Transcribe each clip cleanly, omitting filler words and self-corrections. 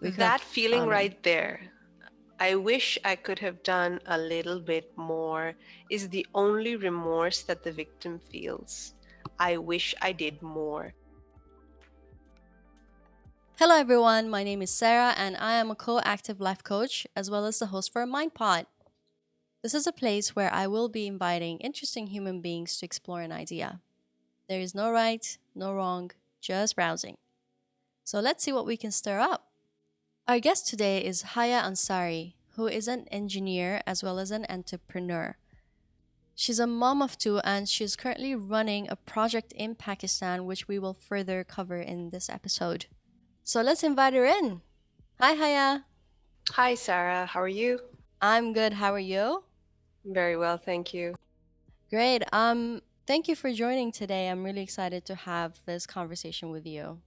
We could have That feeling found him. right there, I wish I could have done a little bit more, is the only remorse that the victim feels. I wish I did more. Hello, everyone. My name is Sarah, and I am a co-active life coach as well as the host for MindPod. This is a place where I will be inviting interesting human beings to explore an idea. There is no right, no wrong, just browsing. So let's see what we can stir up. Our guest today is Haya and Sara, who is an engineer as well as an entrepreneur. She's a mom of two and she's currently running a project in Pakistan, which we will further cover in this episode. So let's invite her in. Hi, Haya. Hi, Sarah. How are you? I'm good. How are you? Very well, thank you. Great. Thank you for joining today. I'm really excited to have this conversation with you.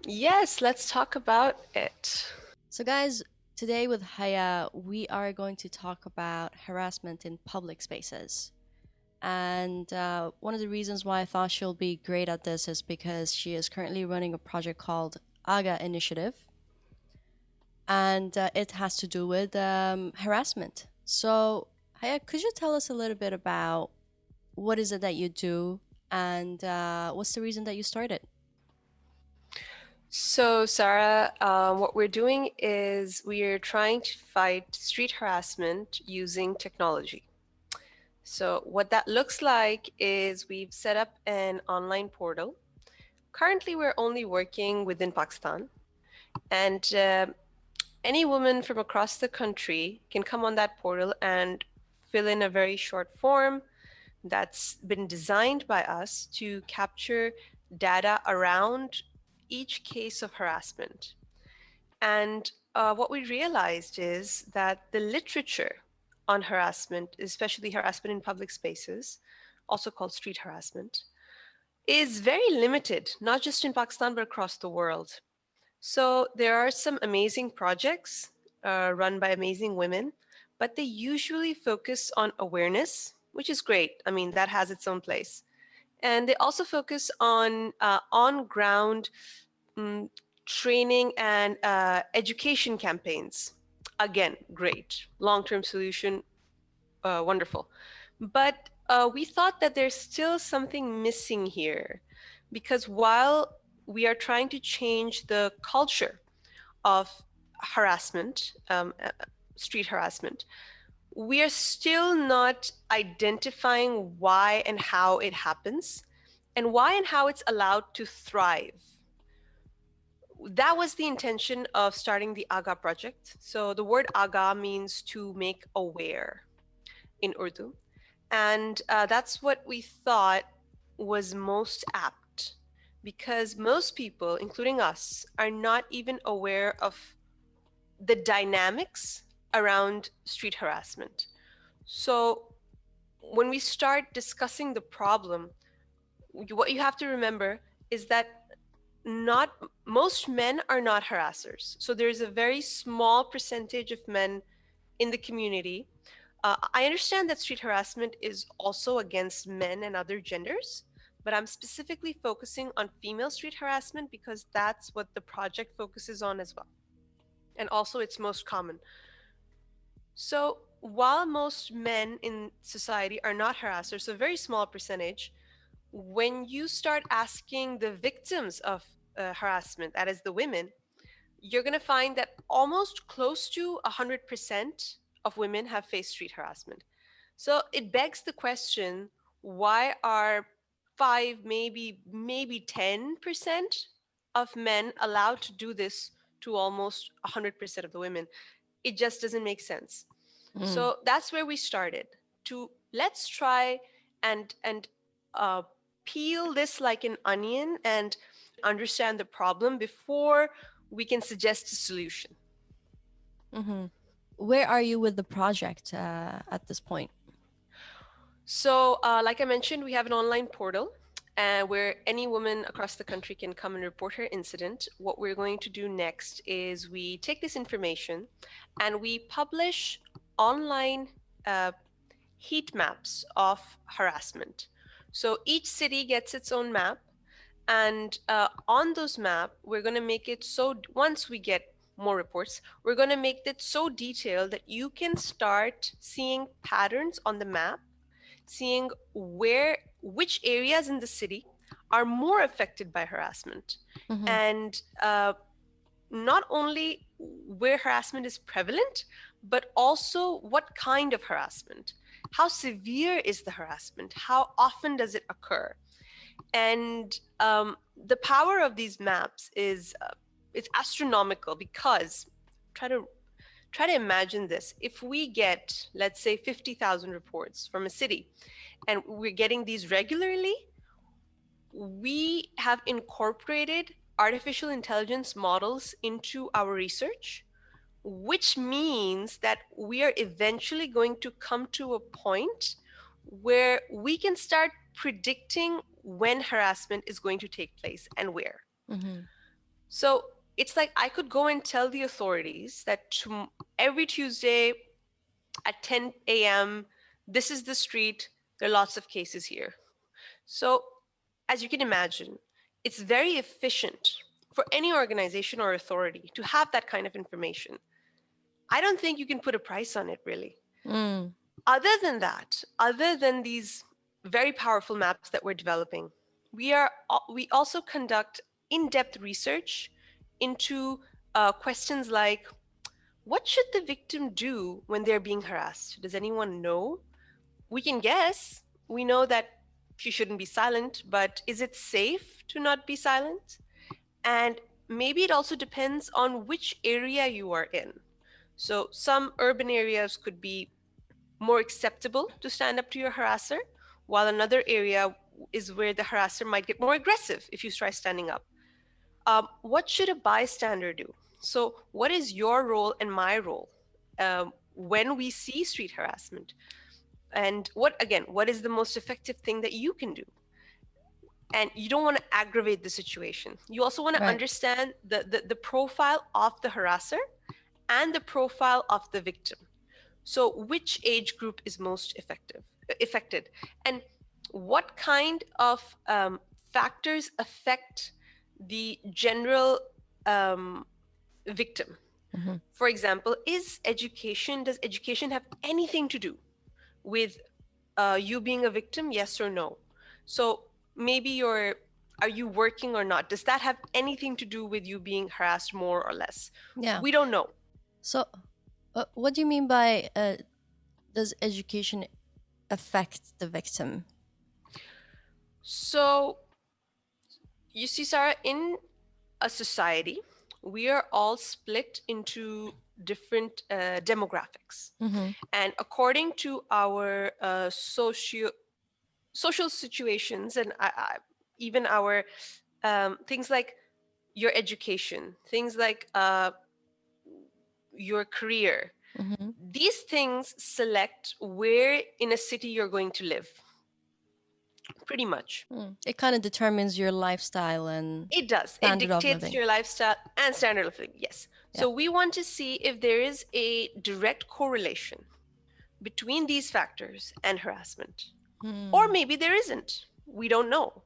Yes, let's talk about it. So, guys, today with Haya, we are going to talk about harassment in public spaces. And one of the reasons why I thought she'll be great at this is because she is currently running a project called AGA Initiative, and it has to do with harassment. So, Haya, could you tell us a little bit about what is it that you do and what's the reason that you started? So, Sarah, what we're doing is we are trying to fight street harassment using technology. So, what that looks like is we've set up an online portal. Currently, we're only working within Pakistan, and any woman from across the country can come on that portal and fill in a very short form that's been designed by us to capture data around each case of harassment. And what we realized is that the literature on harassment, especially harassment in public spaces, also called street harassment, is very limited, not just in Pakistan, but across the world. So there are some amazing projects run by amazing women, but they usually focus on awareness, which is great. I mean, that has its own place. And they also focus on ground mm, training and education campaigns. Again, great. Long term solution, wonderful. But we thought that there's still something missing here because while we are trying to change the culture of harassment, street harassment, we are still not identifying why and how it happens and why and how it's allowed to thrive. That was the intention of starting the AGA project. So the word AGA means to make aware in Urdu. And that's what we thought was most apt because most people, including us, are not even aware of the dynamics around street harassment. So when we start discussing the problem, what you have to remember is that not most men are not harassers. So there's a very small percentage of men in the community. I understand that street harassment is also against men and other genders, but I'm specifically focusing on female street harassment because that's what the project focuses on as well. And also, it's most common. So, while most men in society are not harassers, so a very small percentage, when you start asking the victims of harassment, that is the women, you're going to find that almost close to 100% of women have faced street harassment. So it begs the question, why are 5, maybe 10% of men allowed to do this to almost 100% of the women? It just doesn't make sense. Mm. So that's where we started to let's try and uh, peel this like an onion and understand the problem before we can suggest a solution. Hmm. Where are you with the project at this point? So, like I mentioned, we have an online portal where any woman across the country can come and report her incident. What we're going to do next is we take this information and we publish online uh, heat maps of harassment. So each city gets its own map, and on those map, we're going to make it so once we get more reports, we're going to make it so detailed that you can start seeing patterns on the map, seeing which areas in the city are more affected by harassment, Mm-hmm. and not only where harassment is prevalent, but also what kind of harassment. How severe is the harassment? How often does it occur? And the power of these maps is it's astronomical, because try to try to imagine this. If we get, let's say, 50,000 reports from a city, and we're getting these regularly, we have incorporated artificial intelligence models into our research, which means that we are eventually going to come to a point where we can start predicting when harassment is going to take place and where. Mm-hmm. So it's like I could go and tell the authorities that every Tuesday at 10 a.m., this is the street, there are lots of cases here. So, as you can imagine, it's very efficient for any organization or authority to have that kind of information. I don't think you can put a price on it, really. Mm. Other than that, other than these very powerful maps that we're developing, we also conduct in-depth research into questions like, what should the victim do when they're being harassed? Does anyone know? We can guess. We know that she shouldn't be silent, but is it safe to not be silent? And maybe it also depends on which area you are in. So some urban areas could be more acceptable to stand up to your harasser, while another area is where the harasser might get more aggressive if you try standing up. What should a bystander do? So, what is your role and my role when we see street harassment? And what is the most effective thing that you can do? And you don't want to aggravate the situation. You also want to Right. understand the profile of the harasser and the profile of the victim. So, which age group is most affected, and what kind of factors affect the general um, victim? Mm-hmm. For example, does education have anything to do with you being a victim? Yes or no? So maybe are you working or not? Does that have anything to do with you being harassed more or less? Yeah. We don't know. So, what do you mean by does education affect the victim? So you see, Sarah, in a society, we are all split into different demographics. Mm-hmm. And according to our social situations, and even our things like your education, things like your career, Mm-hmm. these things select where in a city you're going to live, pretty much. Mm. It kind of determines your lifestyle and It does. It standard of dictates living. your lifestyle and standard of living. Yes. Yeah. So we want to see if there is a direct correlation between these factors and harassment. Or Mm. maybe there isn't. We don't know.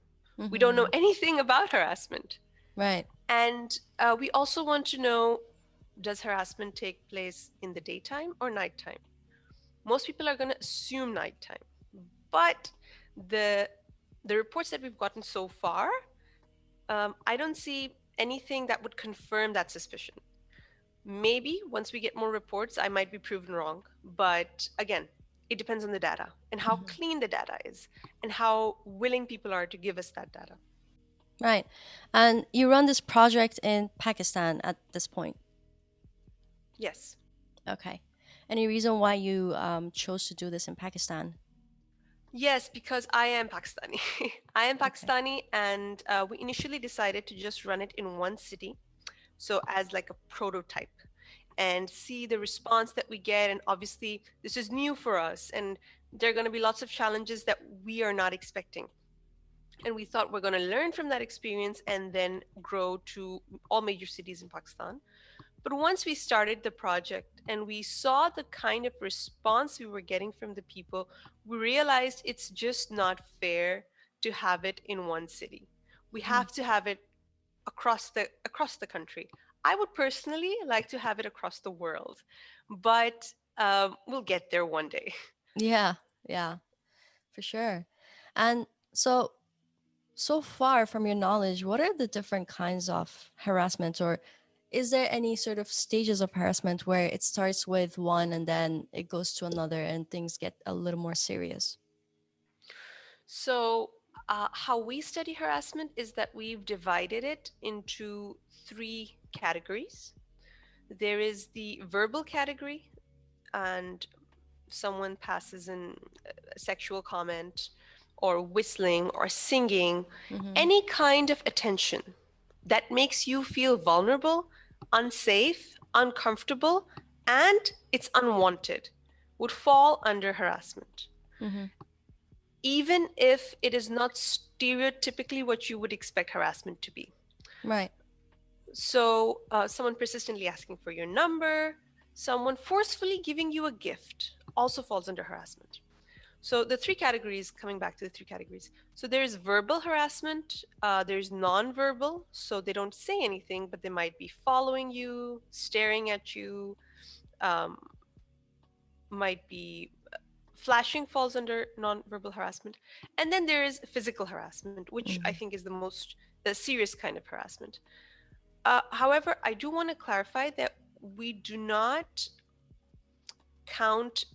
We don't know Mm-hmm. anything about harassment. Right. And we also want to know, does harassment take place in the daytime or nighttime? Most people are going to assume nighttime. But the the reports that we've gotten so far, I don't see anything that would confirm that suspicion. Maybe once we get more reports, I might be proven wrong. But again, it depends on the data and how Mm-hmm. clean the data is and how willing people are to give us that data. Right. And you run this project in Pakistan at this point. Yes. Okay. Any reason why you chose to do this in Pakistan? Yes, because I am Pakistani. I am Okay. Pakistani, and we initially decided to just run it in one city, so as like a prototype, and see the response that we get. And obviously, this is new for us, and there are going to be lots of challenges that we are not expecting. And we thought we're going to learn from that experience and then grow to all major cities in Pakistan. But once we started the project and we saw the kind of response we were getting from the people, we realized it's just not fair to have it in one city. We Mhm. have to have it across the country. I would personally like to have it across the world, but we'll get there one day. Yeah, yeah, for sure. And so, so far from your knowledge, what are the different kinds of harassment, or is there any sort of stages of harassment where it starts with one and then it goes to another and things get a little more serious? So, how we study harassment is that we've divided it into three categories. There is the verbal category, and someone passes in a sexual comment or whistling or singing, Mm-hmm. any kind of attention that makes you feel vulnerable, unsafe, uncomfortable, and it's unwanted would fall under harassment, Mm-hmm. even if it is not stereotypically what you would expect harassment to be. Right. So, someone persistently asking for your number, someone forcefully giving you a gift also falls under harassment. So, the three categories, coming back to the three categories. So, there's verbal harassment, there's non-verbal, so they don't say anything, but they might be following you, staring at you, um, might be flashing falls under non-verbal harassment. And then there is physical harassment, which I Mm-hmm. think is the serious kind of harassment. However, I do want to clarify that we do not count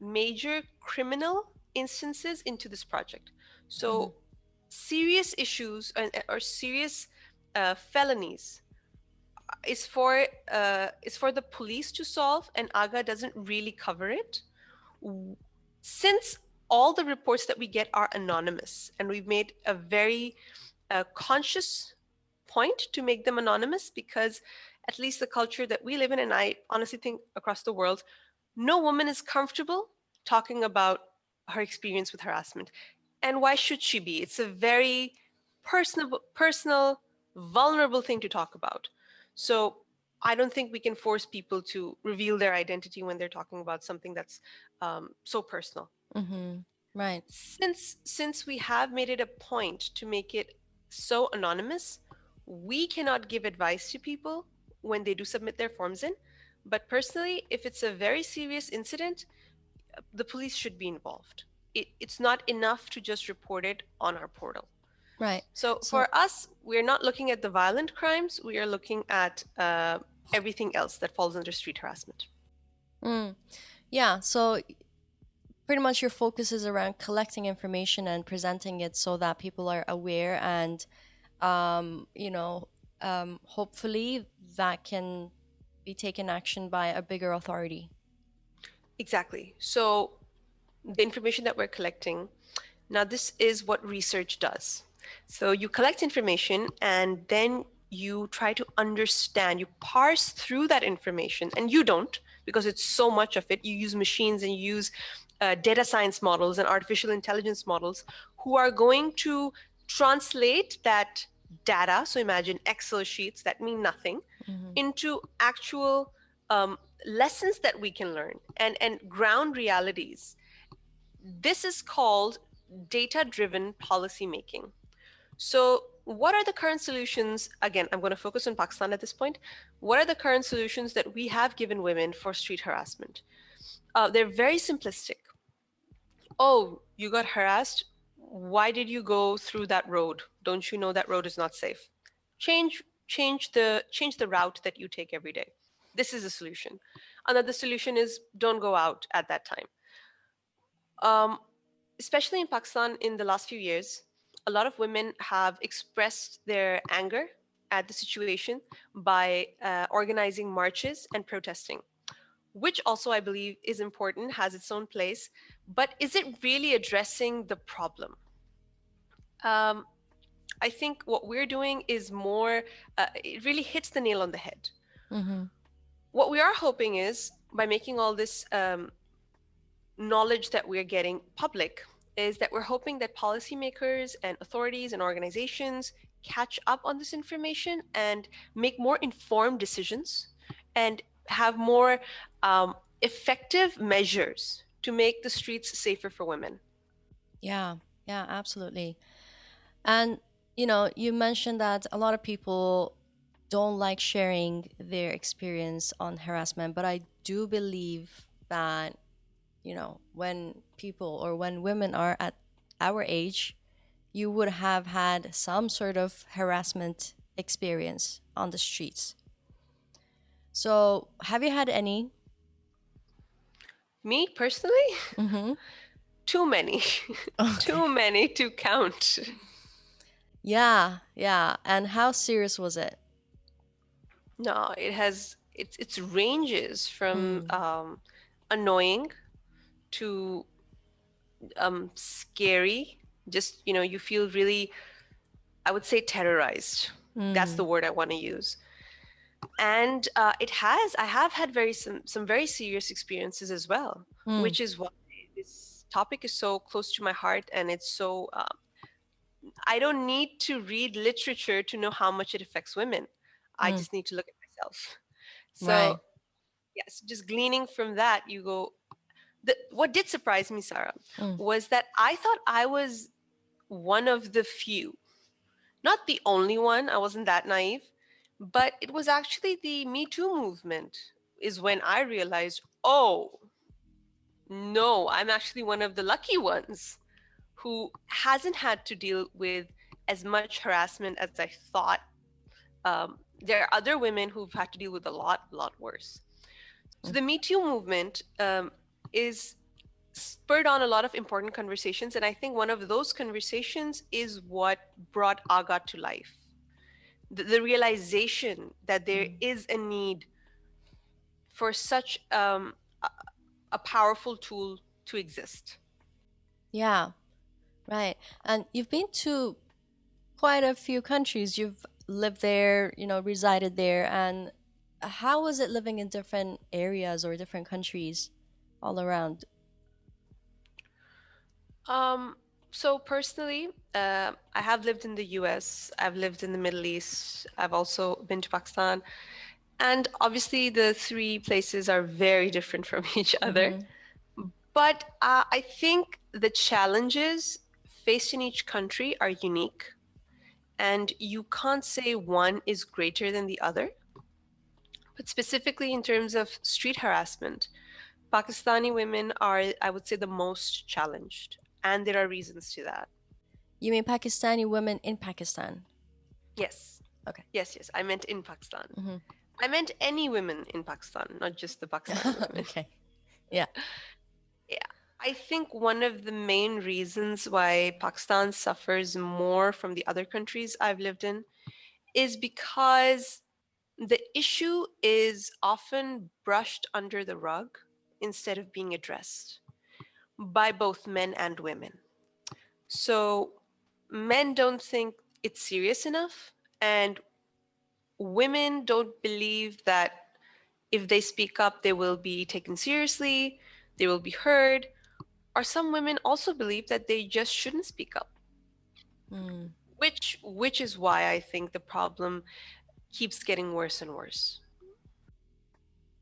major criminal instances into this project. Mm-hmm. So, serious issues or serious felonies is for the police to solve, and AGA doesn't really cover it. Since all the reports that we get are anonymous, and we've made a very conscious point to make them anonymous because at least the culture that we live in, and I honestly think across the world, no woman is comfortable talking about her experience with harassment. And why should she be? It's a very personal, vulnerable thing to talk about. So I don't think we can force people to reveal their identity when they're talking about something that's so personal. Mm-hmm. Right. Since we have made it a point to make it so anonymous, we cannot give advice to people when they do submit their forms in. But personally, if it's a very serious incident, the police should be involved. It's not enough to just report it on our portal. Right. So So, for us, we're not looking at the violent crimes, we are looking at everything else that falls under street harassment. mm, yeah. So pretty much your focus is around collecting information and presenting it so that people are aware and you know, hopefully that can be taken action by a bigger authority. Exactly. So the information that we're collecting, now this is what research does. So you collect information and then you try to understand, you parse through that information, and you don't because it's so much of it. You use machines and you use data science models and artificial intelligence models who are going to translate that data. So imagine Excel sheets that mean nothing Mm-hmm. into actual lessons that we can learn and ground realities. This is called data driven policy making. So, what are the current solutions? Again, I'm going to focus on Pakistan at this point. What are the current solutions that we have given women for street harassment? They're very simplistic. Oh, you got harassed? Why did you go through that road? Don't you know that road is not safe? Change the route that you take every day. This is a solution. Another solution is don't go out at that time. Um, Especially in Pakistan in the last few years, a lot of women have expressed their anger at the situation by organizing marches and protesting, which also I believe is important, has its own place. But is it really addressing the problem? Um, I think what we're doing is more, it really hits the nail on the head. Mm-hmm. What we are hoping is by making all this knowledge that we're getting public is that we're hoping that policymakers and authorities and organizations catch up on this information and make more informed decisions and have more effective measures to make the streets safer for women. Yeah, yeah, absolutely. And you know, you mentioned that a lot of people don't like sharing their experience on harassment, but I do believe that, when people or when women are at our age, you would have had some sort of harassment experience on the streets. So, have you had any? Me personally, Mm-hmm. too many, Okay. too many to count. Yeah, yeah. And how serious was it? No, it's ranges from Mm, annoying to scary. Just, you feel really, I would say, terrorized. That's the mm, word I want to use. And I have had some very serious experiences as well, mm, which is why this topic is so close to my heart, and it's so I don't need to read literature to know how much it affects women. I mm. just need to look at myself. So Right. yes, just gleaning from that, you go. What did surprise me, Sarah, Mm, was that I thought I was one of the few, not the only one. I wasn't that naive, but it was actually the Me Too movement is when I realized, oh, no, I'm actually one of the lucky ones who hasn't had to deal with as much harassment as I thought. There are other women who've had to deal with a lot worse. So mm. the Me Too movement is spurred on a lot of important conversations, and I think one of those conversations is what brought Aga to life. The realization that there Mm. is a need for such a powerful tool to exist. Yeah, right. And you've been to quite a few countries. You've lived there, resided there. And how was it living in different areas or different countries all around? Um, so personally, I have lived in the US, I've lived in the Middle East, I've also been to Pakistan, and obviously the three places are very different from each other. Mm-hmm. But I think the challenges faced in each country are unique, and you can't say one is greater than the other. But specifically in terms of street harassment, Pakistani women are, I would say, the most challenged, and there are reasons to that. You mean Pakistani women in Pakistan? Yes, Okay. yes, I meant in Pakistan. Mm-hmm. I meant any women in Pakistan, not just the Pakistani women. Okay. Yeah. Yeah. I think one of the main reasons why Pakistan suffers more from the other countries I've lived in is because the issue is often brushed under the rug instead of being addressed by both men and women. So men don't think it's serious enough, and women don't believe that if they speak up, they will be taken seriously, they will be heard, or some women also believe that they just shouldn't speak up, Mm, which is why I think the problem keeps getting worse and worse.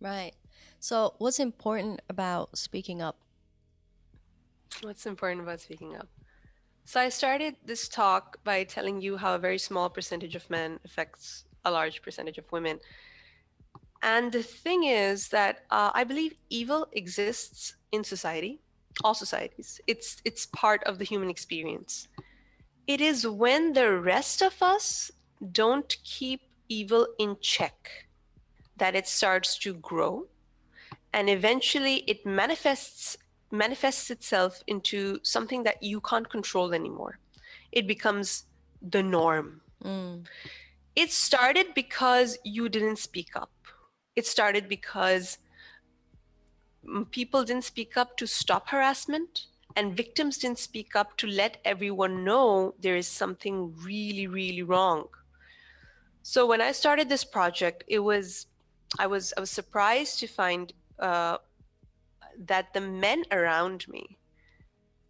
right. So, what's important about speaking up? What's important about speaking up? So I started this talk by telling you how a very small percentage of men affects a large percentage of women. And the thing is that I believe evil exists in society, all societies. It's part of the human experience. It is when the rest of us don't keep evil in check that it starts to grow, and eventually it manifests itself into something that you can't control anymore. It becomes the norm. Mm, It started because you didn't speak up. It started because people didn't speak up to stop harassment, and victims didn't speak up to let everyone know there is something really, really wrong. So when I started this project, I was surprised to find uh, that the men around me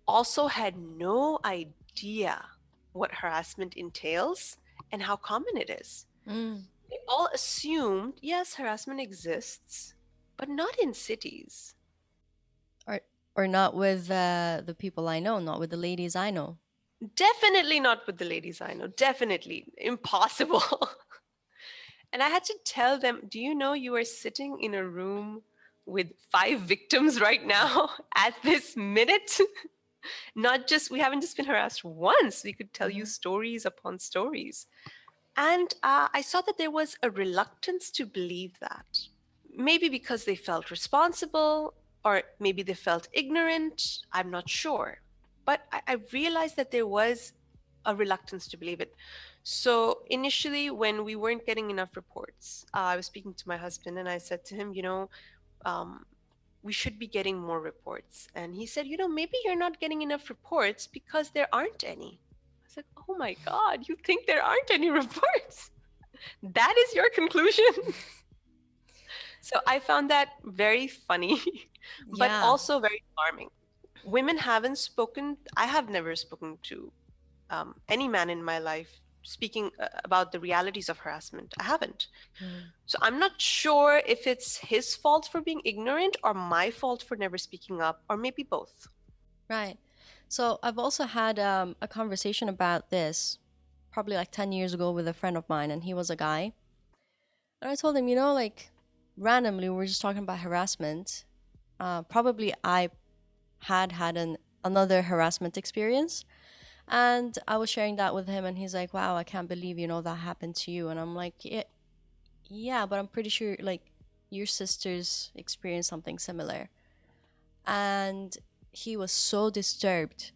also had no idea what harassment entails and how common it is. mm. They all assumed, yes, harassment exists, but not in cities. Or, or not with the people I know, not with the ladies I know. Definitely not with the ladies I know. Definitely impossible. And I had to tell them, do you know you are sitting in a room with five victims right now at this minute? Not just, we haven't just been harassed once, we could tell you Hmm. stories upon stories. And I saw that there was a reluctance to believe that. Maybe because they felt responsible, or maybe they felt ignorant. I'm not sure. But I realized that there was a reluctance to believe it. So initially, when we weren't getting enough reports, I was speaking to my husband and I said to him, um, we should be getting more reports. And he said, maybe you're not getting enough reports because there aren't any. I was like, oh my God, you think there aren't any reports? That is your conclusion? So I found that very funny, but Yeah. also very alarming. Women haven't spoken, I have never spoken to any man in my life speaking about the realities of harassment. I haven't. Mhm. So I'm not sure if it's his fault for being ignorant or my fault for never speaking up, or maybe both. Right. So I've also had a conversation about this probably like 10 years ago with a friend of mine, and he was a guy. And I told him, like randomly, we were just talking about harassment. Probably I had another harassment experience. And I was sharing that with him, and he's like, wow, I can't believe, that happened to you. And I'm like, yeah, but I'm pretty sure, like, your sisters experienced something similar. And he was so disturbed.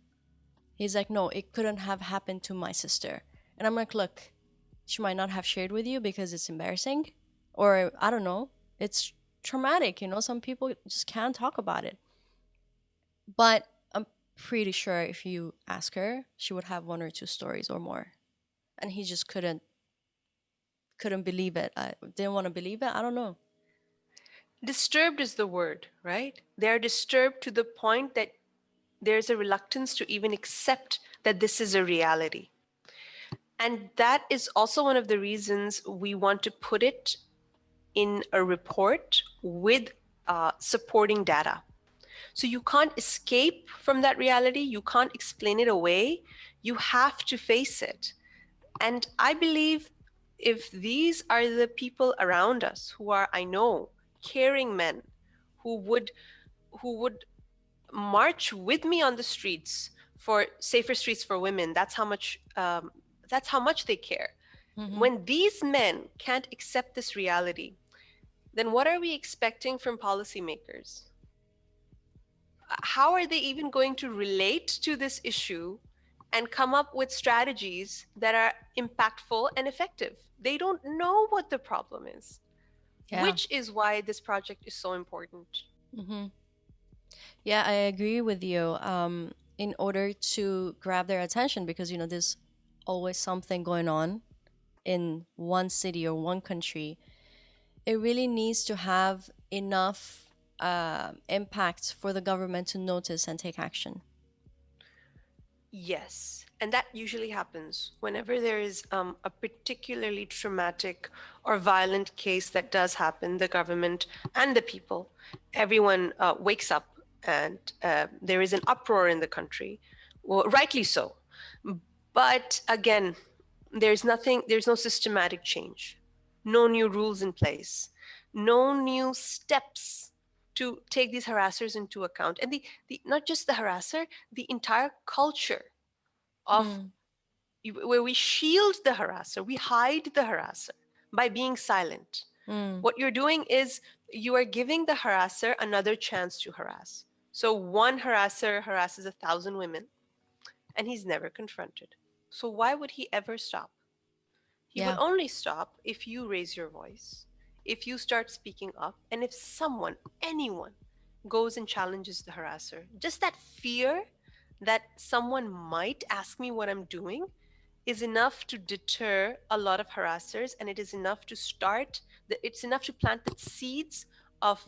He's like, no, it couldn't have happened to my sister. And I'm like, look, she might not have shared with you because it's embarrassing, or I don't know, it's traumatic. Some people just can't talk about it. But I'm pretty sure if you ask her, she would have one or two stories or more. And he just couldn't believe it. I didn't want to believe it. I don't know. Disturbed is the word, right? They're disturbed to the point that there's a reluctance to even accept that this is a reality. And that is also one of the reasons we want to put it in a report with supporting data. So you can't escape from that reality. You can't explain it away. You have to face it. And I believe if these are the people around us who are, I know, caring men who would march with me on the streets for safer streets for women, that's how much they care. Hmm. When these men can't accept this reality, then what are we expecting from policymakers? How are they even going to relate to this issue and come up with strategies that are impactful and effective? They don't know what the problem is, Yeah. which is why this project is so important. Hmm. Yeah, I agree with you. In order to grab their attention, because there's always something going on in one city or one country, it really needs to have enough impact for the government to notice and take action. Yes, and that usually happens whenever there is a particularly traumatic or violent case that does happen. The government and the people, everyone wakes up, and there is an uproar in the country. Well, rightly so. But again, there's no systematic change, no new rules in place, no new steps to take these harassers into account. And the not just the harasser, the entire culture of Mm, where we shield the harasser, we hide the harasser by being silent. mm, What you're doing is you are giving the harasser another chance to harass. So one harasser harasses 1,000 women and he's never confronted. So why would he ever stop? He would yeah. only stop if you raise your voice, if you start speaking up, and if someone, anyone, goes and challenges the harasser. Just that fear that someone might ask me what I'm doing is enough to deter a lot of harassers, and it is enough to it's enough to plant the seeds of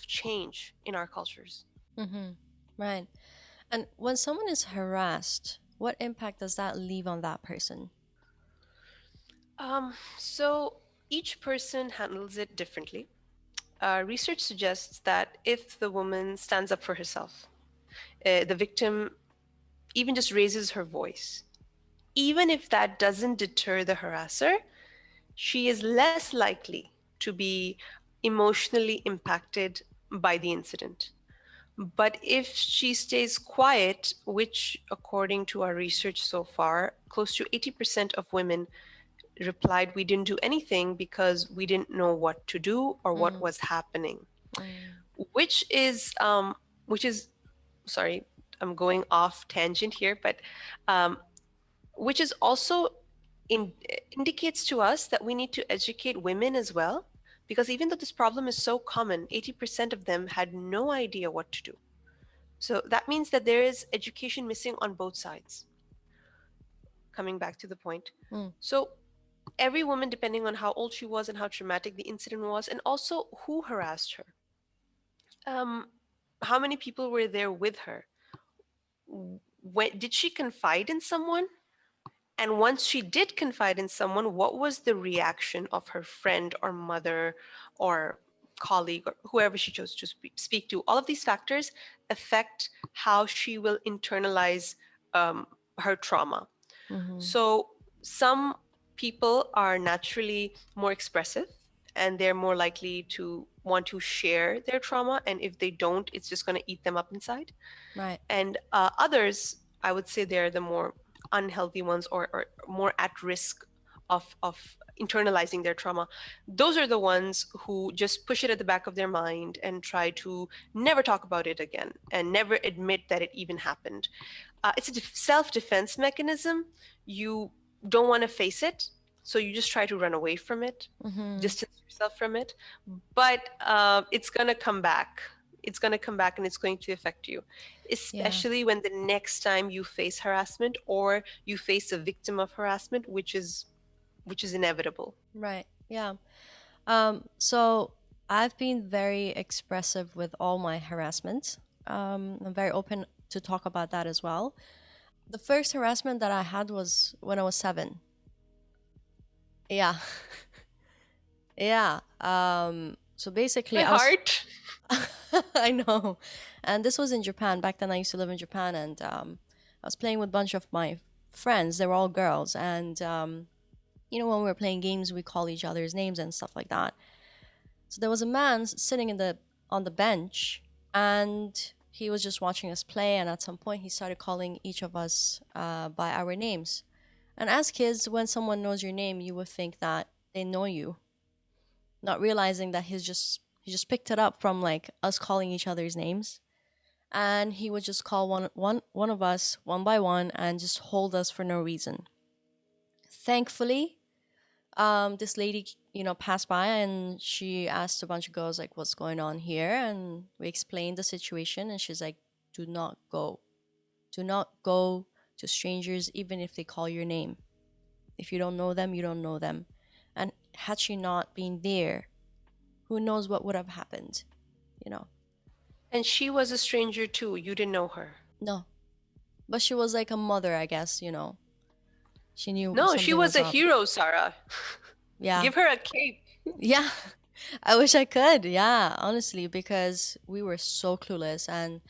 change in our cultures. Mm-hmm. Right. And when someone is harassed, what impact does that leave on that person? So each person handles it differently. Research suggests that if the woman stands up for herself, the victim even just raises her voice, even if that doesn't deter the harasser, she is less likely to be emotionally impacted by the incident. But if she stays quiet, which according to our research so far, close to 80% of women replied we didn't do anything because we didn't know what to do or what Mm, was happening, mm, which is which is sorry, I'm going off tangent here, but um, which is also in, indicates to us that we need to educate women as well, because even though this problem is so common, 80% of them had no idea what to do. So that means that there is education missing on both sides. Coming back to the point. mm, So every woman, depending on how old she was and how traumatic the incident was, and also who harassed her, um, how many people were there with her, when did she confide in someone? And once she did confide in someone, what was the reaction of her friend or mother or colleague or whoever she chose to speak to? All of these factors affect how she will internalize her trauma. mm-hmm. So some people are naturally more expressive and they're more likely to want to share their trauma. And if they don't, it's just going to eat them up inside. Right. And others, I would say they're the more unhealthy ones, or more at risk of internalizing their trauma. Those are the ones who just push it at the back of their mind and try to never talk about it again and never admit that it even happened. It's a self-defense mechanism. You don't want to face it, so you just try to run away from it, Mm-hmm. distance yourself from it. But it's going to come back. It's going to come back and it's going to affect you, Yeah. especially when the next time you face harassment or you face a victim of harassment, which is inevitable. Right. Yeah. So I've been very expressive with all my harassment. I'm very open to talk about that as well. The first harassment that I had was when I was 7. Yeah. Yeah. So basically My I was heart. I know. And this was in Japan. Back then I used to live in Japan, and I was playing with a bunch of my friends. They were all girls, and when we were playing games, we call each other's names and stuff like that. So there was a man sitting in the on the bench, and he was just watching us play. And at some point, he started calling each of us by our names. And as kids, when someone knows your name, you would think that they know you, not realizing that he just picked it up from like us calling each other's names. And he would just call one of us one by one and just hold us for no reason. Thankfully, this lady passed by, and she asked a bunch of girls like what's going on here, and we explained the situation, and she's like, do not go to strangers even if they call your name. If you don't know them, you don't know them. And had she not been there, who knows what would have happened, you know And she was a stranger too. You didn't know her. no, but she was like a mother, I guess. She knew No, she something was was a up. hero, Sarah. Yeah. Give her a cape. Yeah. I wish I could. Yeah, honestly, because we were so clueless. And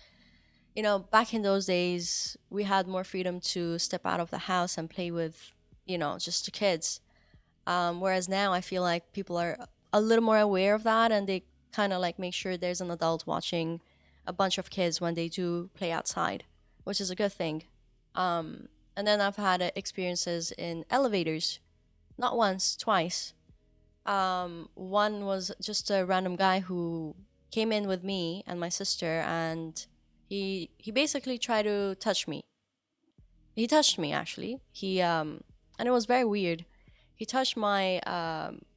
back in those days, we had more freedom to step out of the house and play with, just the kids. Whereas now, I feel like people are a little more aware of that, and they kind of like make sure there's an adult watching a bunch of kids when they do play outside, which is a good thing. And then I've had experiences in elevators, not once, twice. One was just a random guy who came in with me and my sister, and he basically tried to touch me. He touched me actually. And it was very weird. He touched my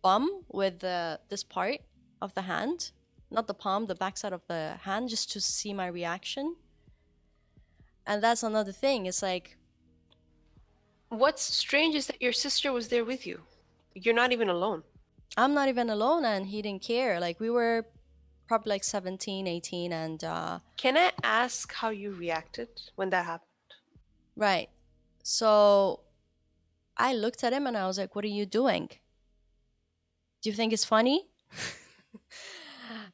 bum with this part of the hand, not the palm, the backside of the hand, just to see my reaction. And that's another thing. It's like What's strange is that your sister was there with you. You're not even alone. I'm not even alone, and he didn't care. Like we were probably like 17, 18, and Can I ask how you reacted when that happened? right. So I looked at him and I was like, "What are you doing? Do you think it's funny?"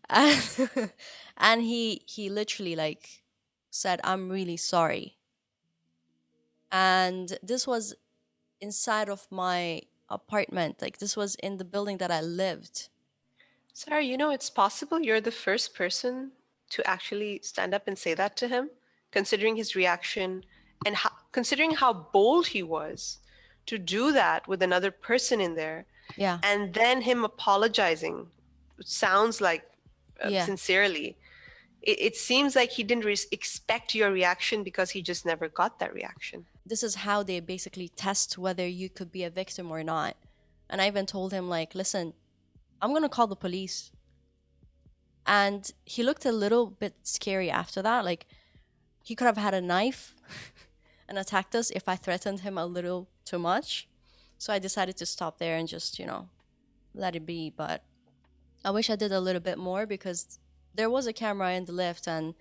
and and he literally like said, "I'm really sorry." And this was inside of my apartment. Like this was in the building that I lived. Sarah, you know, it's possible you're the first person to actually stand up and say that to him, considering his reaction and considering how bold he was to do that with another person in there, Yeah. and then him apologizing. It sounds like Yeah. sincerely. It seems like he didn't expect your reaction because he just never got that reaction. This is how they basically test whether you could be a victim or not. And I even told him, like, listen, I'm going to call the police. And he looked a little bit scary after that. Like, he could have had a knife and attacked us if I threatened him a little too much. So I decided to stop there and just, let it be. But I wish I did a little bit more because there was a camera in the lift and,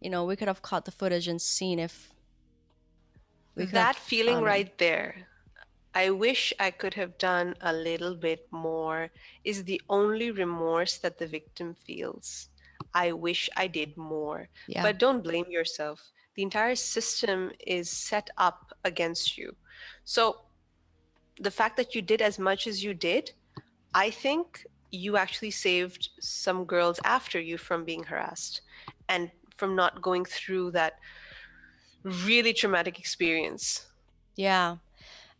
we could have caught the footage and seen if we could have That feeling found him. right there, I wish I could have done a little bit more, is the only remorse that the victim feels. I wish I did more. Yeah. But don't blame yourself. The entire system is set up against you. So the fact that you did as much as you did, I think you actually saved some girls after you from being harassed and from not going through that really traumatic experience. Yeah.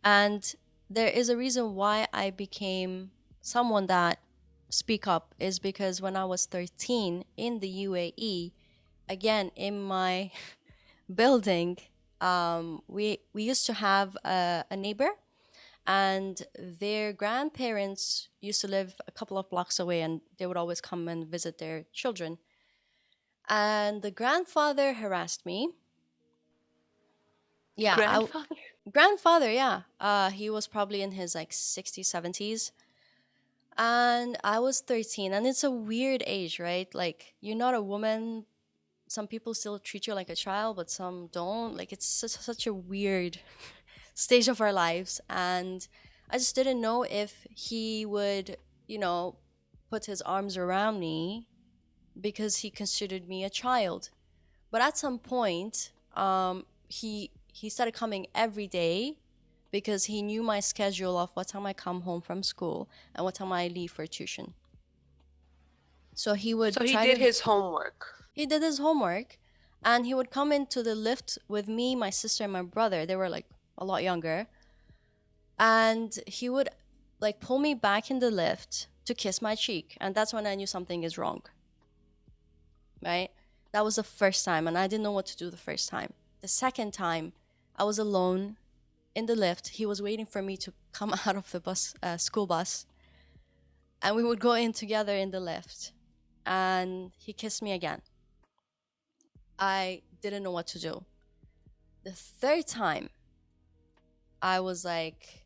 And there is a reason why I became someone that speak up is because when I was 13 in the UAE, again in my building, we used to have a neighbor and their grandparents used to live a couple of blocks away and they would always come and visit their children. And the grandfather harassed me. Yeah, Grandfather? grandfather, yeah. He was probably in his like 60s, 70s. And I was 13, and it's a weird age, right? Like, you're not a woman. Some people still treat you like a child, but some don't. Like, it's such a weird stage of our lives. And I just didn't know if he would, you know, put his arms around me because he considered me a child. But at some point, he started coming every day because he knew my schedule of what time I come home from school and what time I leave for tuition. So he So would he try did to his homework. he did his homework and he would come into the lift with me, my sister, and my brother. They were like a lot younger. And he would like pull me back in the lift to kiss my cheek. And that's when I knew something is wrong, right? That was the first time, and I didn't know what to do the first time. The second time, I was alone in the lift. He was waiting for me to come out of the school bus, and we would go in together in the lift. And he kissed me again. I didn't know what to do. The third time, I was like,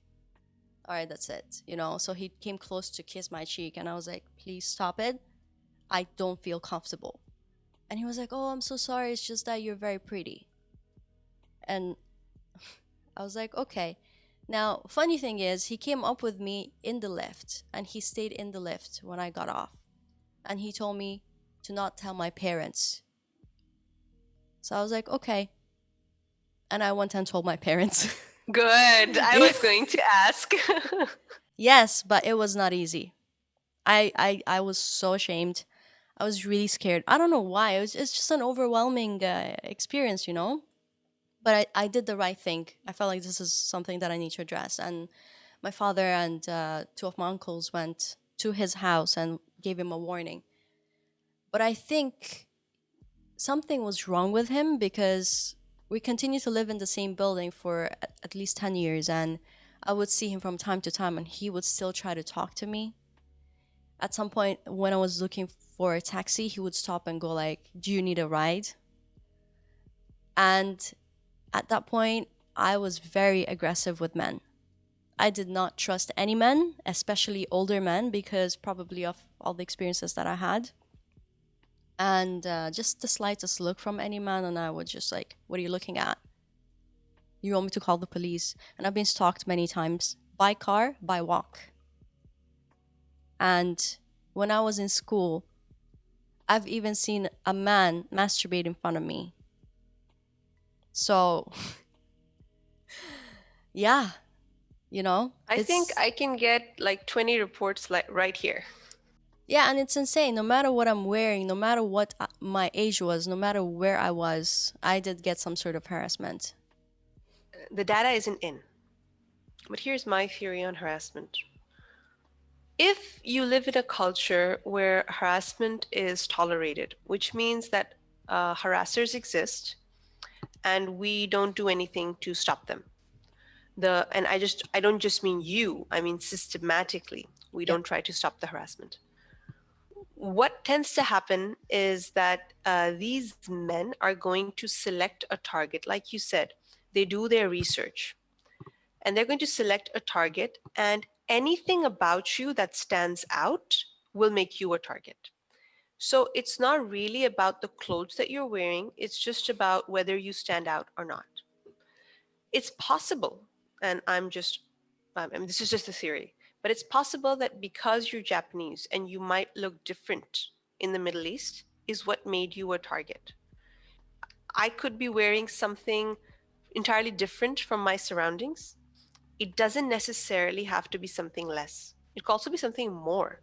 all right, that's it, So he came close to kiss my cheek, and I was like, please stop it. I don't feel comfortable. And he was like, oh, I'm so sorry. It's just that you're very pretty. And I was like, okay. Now, funny thing is, he came up with me in the lift and he stayed in the lift when I got off. And he told me to not tell my parents. So I was like, okay. And I went and told my parents. Good. I Yeah. was going to ask. Yes, but it was not easy. I was so ashamed. I was really scared. I don't know why. It's just an overwhelming experience. But I did the right thing. I felt like this is something that I need to address. And my father and two of my uncles went to his house and gave him a warning. But I think something was wrong with him because we continued to live in the same building for at least 10 years. And I would see him from time to time and he would still try to talk to me. At some point, when I was looking for a taxi, he would stop and go like, do you need a ride? And at that point, I was very aggressive with men. I did not trust any men, especially older men, because probably of all the experiences that I had. And just the slightest look from any man, and I would just like, what are you looking at? You want me to call the police? And I've been stalked many times by car, by walk. And when I was in school, I've even seen a man masturbate in front of me. So, yeah, you know? I think It's I can get like 20 reports like right here. yeah, and it's insane. No matter what I'm wearing, no matter what my age was, no matter where I was, I did get some sort of harassment. The data isn't in. But here's my theory on harassment. If you live in a culture where harassment is tolerated, which means that harassers exist and we don't do anything to stop them. And I don't just mean you, I mean systematically, we Yeah. don't try to stop the harassment. What tends to happen is that these men are going to select a target, like you said. They do their research and they're going to select a target, and anything about you that stands out will make you a target. So it's not really about the clothes that you're wearing, it's just about whether you stand out or not. It's possible, and I mean, this is just a theory, but it's possible that because you're Japanese and you might look different in the Middle East is what made you a target. I could be wearing something entirely different from my surroundings. It doesn't necessarily have to be something less. It could also be something more.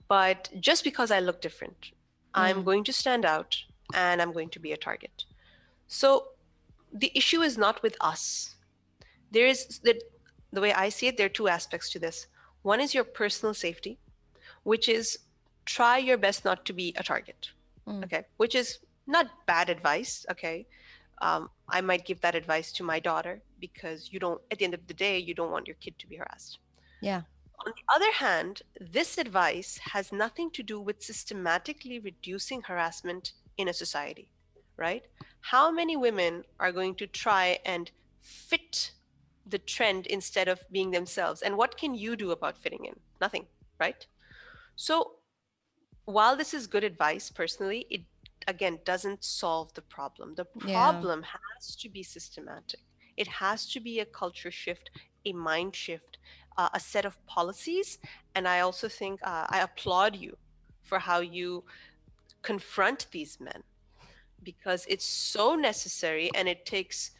But just because I look different, I'm Mm, going to stand out and I'm going to be a target. So the issue is not with us. There is the way I see it, there are two aspects to this. One is your personal safety, which is try your best not to be a target. mm, Okay, which is not bad advice. Okay, I might give that advice to my daughter because you don't, at the end of the day, you don't want your kid to be harassed. yeah. On the other hand, this advice has nothing to do with systematically reducing harassment in a society, right? How many women are going to try and fit the trend instead of being themselves? And what can you do about fitting in? Nothing, right? So while this is good advice personally, it again doesn't solve the problem. The Yeah. problem has to be systematic. It has to be a culture shift, a mind shift, a set of policies. And I also think I applaud you for how you confront these men because it's so necessary and it takes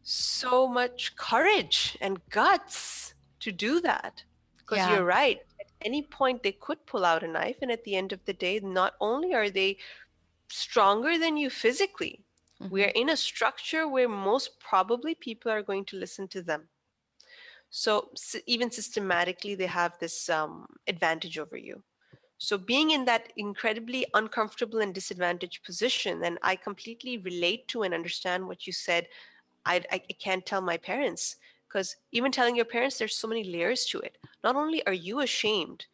so much courage and guts to do that. Because Yeah. you're right, at any point they could pull out a knife, and at the end of the day, not only are they stronger than you physically, we Mm-hmm. are in a structure where most probably people are going to listen to them. So, even systematically, they have this advantage over you. So, being in that incredibly uncomfortable and disadvantaged position, and I completely relate to and understand what you said. I can't tell my parents because even telling your parents, there's so many layers to it. Not only are you ashamed,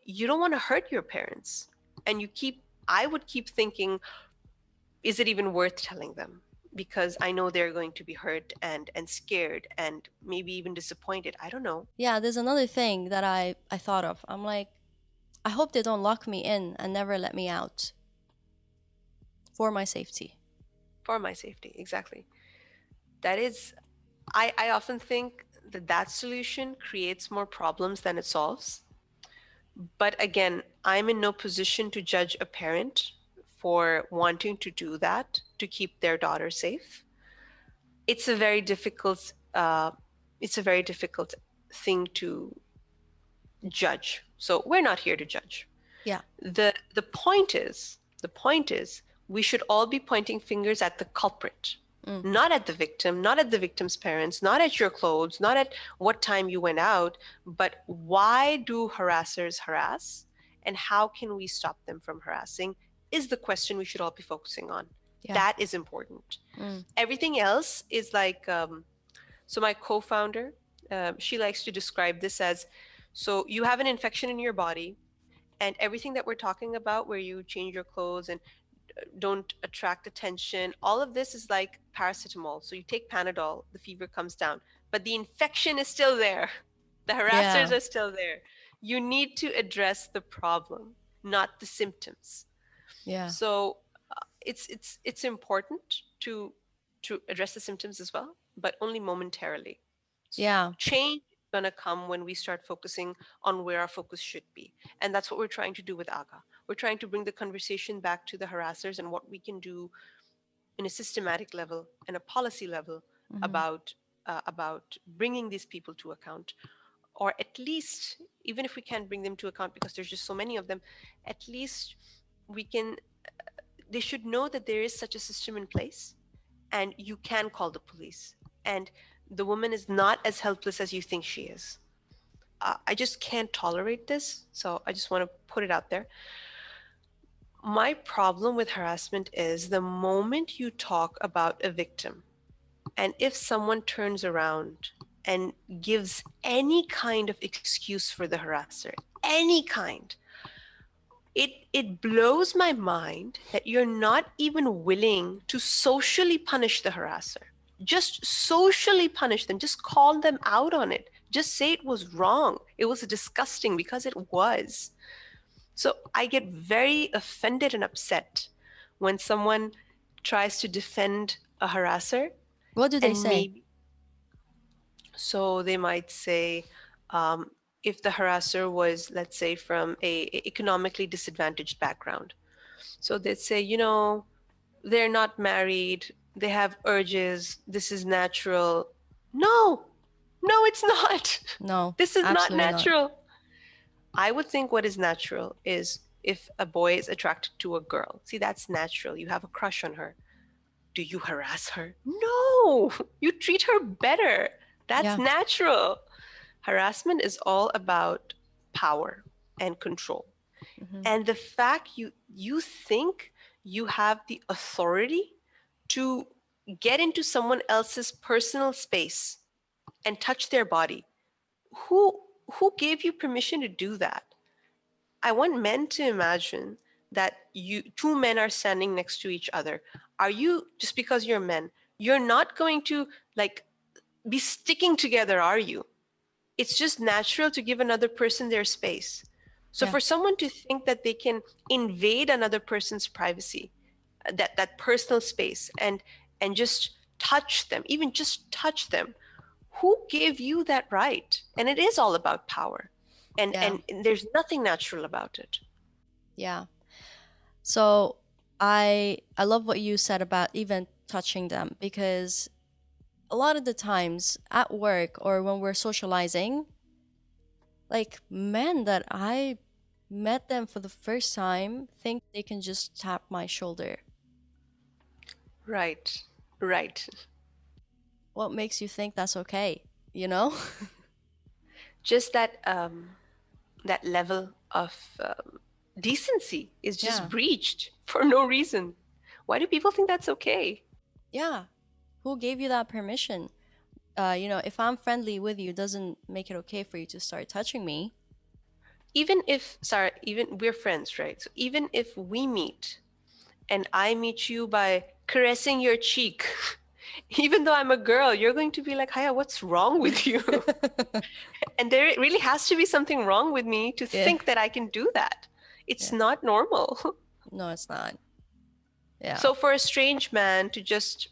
you don't want to hurt your parents. And I would keep thinking, is it even worth telling them? Because I know they're going to be hurt and scared and maybe even disappointed. I don't know. Yeah, there's another thing that I thought of. I'm like, I hope they don't lock me in and never let me out for my safety. For my safety, exactly. That is, I often think that that solution creates more problems than it solves. But again, I'm in no position to judge a parent for wanting to do that to keep their daughter safe. It's a very difficult it's a very difficult thing to judge. So we're not here to judge. Yeah. The point is we should all be pointing fingers at the culprit, Mm, not at the victim, not at the victim's parents, not at your clothes, not at what time you went out, but why do harassers harass and how can we stop them from harassing is the question we should all be focusing on. yeah. That is important. Mm, Everything else is like so my co-founder, she likes to describe this as, so you have an infection in your body and everything that we're talking about where you change your clothes and don't attract attention, all of this is like paracetamol. So you take Panadol, the fever comes down, but the infection is still there. The harassers yeah. are still there. You need to address the problem, not the symptoms. Yeah. So it's important to address the symptoms as well, but only momentarily. Yeah. Change is gonna come when we start focusing on where our focus should be, and that's what we're trying to do with Aga. We're trying to bring the conversation back to the harassers and what we can do in a systematic level and a policy level Mm-hmm. about about bringing these people to account, or at least, even if we can't bring them to account because there's just so many of them, at least we can, they should know that there is such a system in place and you can call the police. And the woman is not as helpless as you think she is. I just can't tolerate this. So I just want to put it out there. My problem with harassment is the moment you talk about a victim, and if someone turns around and gives any kind of excuse for the harasser, any kind, it blows my mind that you're not even willing to socially punish the harasser. Just socially punish them, just call them out on it. Just say it was wrong. It was disgusting because it was. So I get very offended and upset when someone tries to defend a harasser, What do they and say? maybe so they might say, um, if the harasser was, let's say, from a economically disadvantaged background, so they'd say, they're not married, they have urges, this is natural. No, no, it's not. No, This is not absolutely not. natural. I would think what is natural is if a boy is attracted to a girl. See, that's natural. You have a crush on her. Do you harass her? No, you treat her better. That's Yeah. natural. Harassment is all about power and control. Hmm. And the fact you think you have the authority to get into someone else's personal space and touch their body. Who who gave you permission to do that? I want men to imagine that two men are standing next to each other. Are you, just because you're men, you're not going to like be sticking together, are you? It's just natural to give another person their space. So Yeah. for someone to think that they can invade another person's privacy, that personal space, and just touch them, even just touch them, who gave you that right? And it is all about power. And Yeah. and there's nothing natural about it. Yeah. So I love what you said about even touching them, because a lot of the times at work or when we're socializing, like men that I met them for the first time think they can just tap my shoulder. Right. Right. What makes you think that's okay? You know? Just that level of decency is just Yeah. breached for no reason. Why do people think that's okay? Yeah. Who gave you that permission? If I'm friendly with you, doesn't make it okay for you to start touching me. Even if, sorry, even we're friends, right? So even if we meet and I meet you by caressing your cheek, even though I'm a girl, you're going to be like, Haya, what's wrong with you? And there really has to be something wrong with me to Yeah. think that I can do that. It's Yeah. not normal. No, it's not. Yeah. So for a strange man to just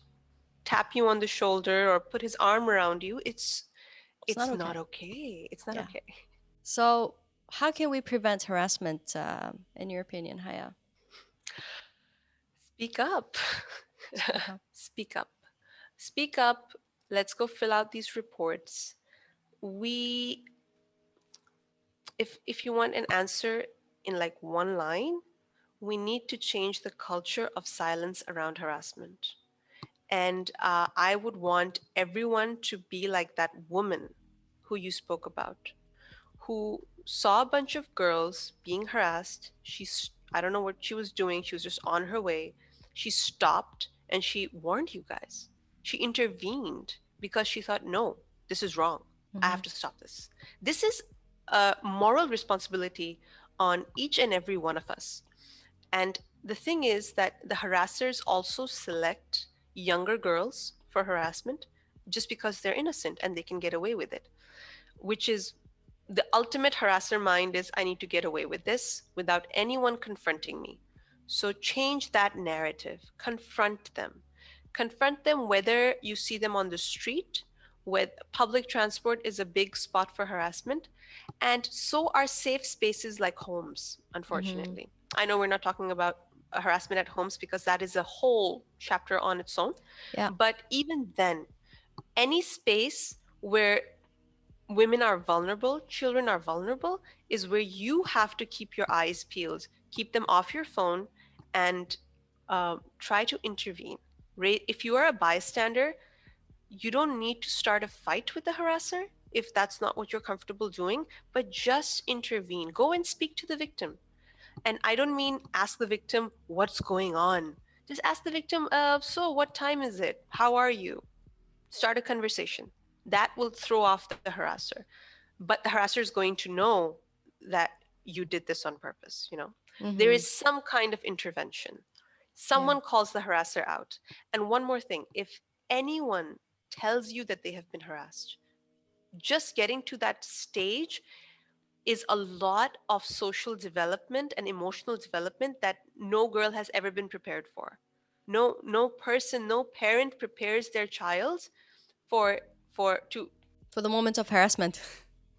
tap you on the shoulder or put his arm around you, It's not it's not okay. okay. It's not Yeah. okay. So, how can we prevent harassment, in your opinion, Haya? Speak up. Speak up. Speak up. Speak up. Let's go fill out these reports. We if you want an answer in like one line, we need to change the culture of silence around harassment. And I would want everyone to be like that woman who you spoke about, who saw a bunch of girls being harassed. I don't know what she was doing. She was just on her way. She stopped and she warned you guys. She intervened because she thought, no, this is wrong. I Mm-hmm. have to stop this. This is a moral responsibility on each and every one of us. And the thing is that the harassers also select younger girls for harassment just because they're innocent and they can get away with it, which is the ultimate harasser mind is I need to get away with this without anyone confronting me. So change that narrative, confront them. Confront them whether you see them on the street, with public transport is a big spot for harassment, and so are safe spaces like homes, Mm-hmm. unfortunately. I know we're not talking about harassment at homes because that is a whole chapter on its own, Yeah. but even then, Any space where women are vulnerable, children are vulnerable, is where you have to keep your eyes peeled, keep them off your phone, and try to intervene. If you are a bystander, you don't need to start a fight with the harasser if that's not what you're comfortable doing, but just intervene. Go and speak to the victim. And I don't mean ask the victim what's going on. Just ask the victim, so what time is it? How are you? Start a conversation. That will throw off the harasser. But the harasser is going to know that you did this on purpose, you know? There Mm-hmm. is some kind of intervention. Yeah. Someone calls the harasser out. And one more thing, if anyone tells you that they have been harassed, just getting to that stage is a lot of social development and emotional development that no girl has ever been prepared for. No person, no parent prepares their child for for to For the moment of harassment.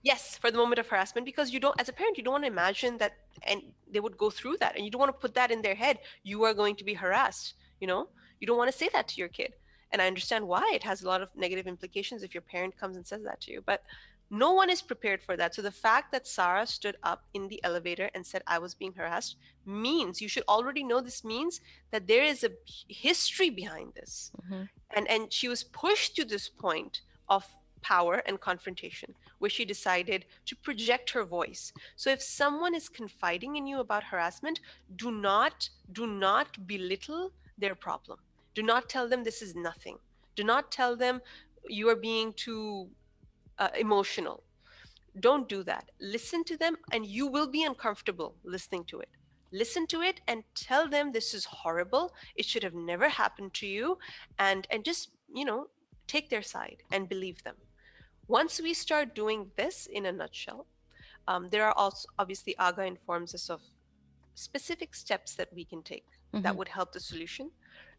yes, for the moment of harassment, because you don't, as a parent, you don't want to imagine that, and they would go through that, and you don't want to put that in their head. You are going to be harassed, you know? You don't want to say that to your kid. And I understand why it has a lot of negative implications if your parent comes and says that to you. But no one is prepared for that. So the fact that Sarah stood up in the elevator and said, I was being harassed, means you should already know this means that there is a history behind this. Mm-hmm. And she was pushed to this point of power and confrontation where she decided to project her voice. So if someone is confiding in you about harassment, do not belittle their problem. Do not tell them this is nothing. Do not tell them you are being too emotional. Don't do that. Listen to them, and you will be uncomfortable listening to it. Listen to it and tell them this is horrible. It should have never happened to you, and just take their side and believe them. Once we start doing this in a nutshell, there are also obviously Aga informs us of specific steps that we can take Mm-hmm. that would help the solution.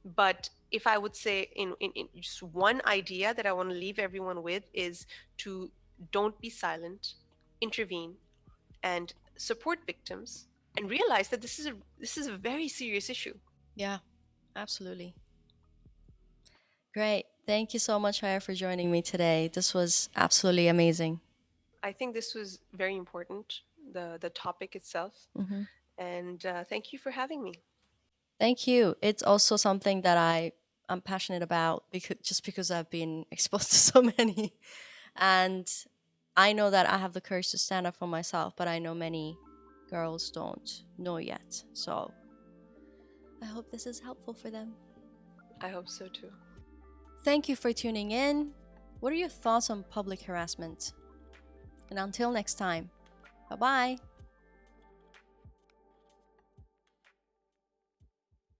But if I would say in just one idea that I want to leave everyone with is to don't be silent, intervene, and support victims, and realize that this is a very serious issue. Yeah, absolutely. Great. Thank you so much, Haya, for joining me today. This was absolutely amazing. I think this was very important, the topic itself, Mm-hmm. and thank you for having me. Thank you. It's also something that I'm passionate about because I've been exposed to so many, and I know that I have the courage to stand up for myself. But I know many girls don't know yet. So I hope this is helpful for them. I hope so too. Thank you for tuning in. What are your thoughts on public harassment? And until next time, bye bye.